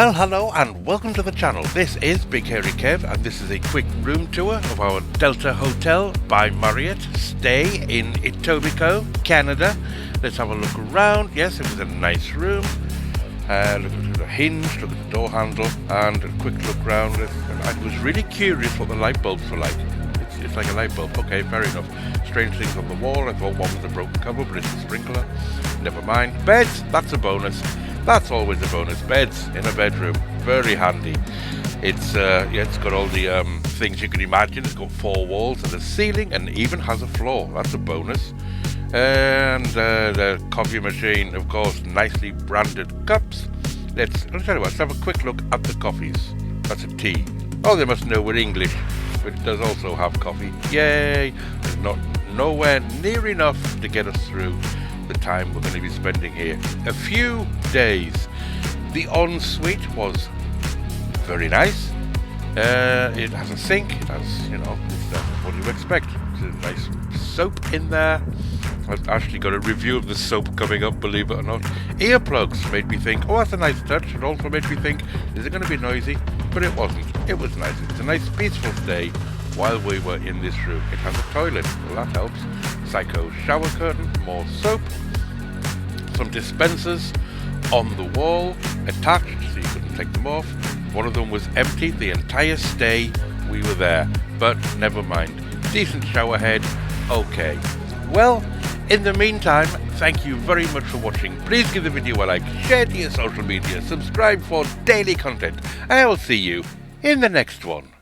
Well, hello and welcome to the channel. This is BigHairyKev and this is a quick room tour of our Delta Hotel by Marriott stay in Etobicoke, Canada. Let's have a look around. Yes, it was a nice room. Look at the hinge, look at the door handle, and a quick look around. I was really curious what the light bulbs were like. It's like a light bulb. Okay, fair enough. Strange things on the wall. I thought one was a broken cover, but it's a sprinkler. Never mind. Beds, that's a bonus. That's always a bonus. Beds in a bedroom, very handy. It's got all the things you can imagine. It's got 4 walls and a ceiling, and even has a floor. That's a bonus. And the coffee machine, of course, nicely branded cups. Let's tell you what. Let's have a quick look at the coffees. That's a tea. Oh, they must know we're English, but it does also have coffee. Yay! There's nowhere near enough to get us through the time we're going to be spending here. A few days. The ensuite was very nice. It has a sink. It has, it's what you expect. There's a nice soap in there. I've actually got a review of the soap coming up, believe it or not. Earplugs made me think, oh, that's a nice touch. It also made me think, is it going to be noisy? But it wasn't. It was nice. It's a nice peaceful stay while we were in this room. It has a toilet. Well, that helps. Psycho shower curtain, more soap, some dispensers on the wall attached so you couldn't take them off. One of them was empty the entire stay we were there, but never mind. Decent shower head. Okay. Well, in the meantime, thank you very much for watching. Please give the video a like, share to your social media, subscribe for daily content, and I will see you in the next one.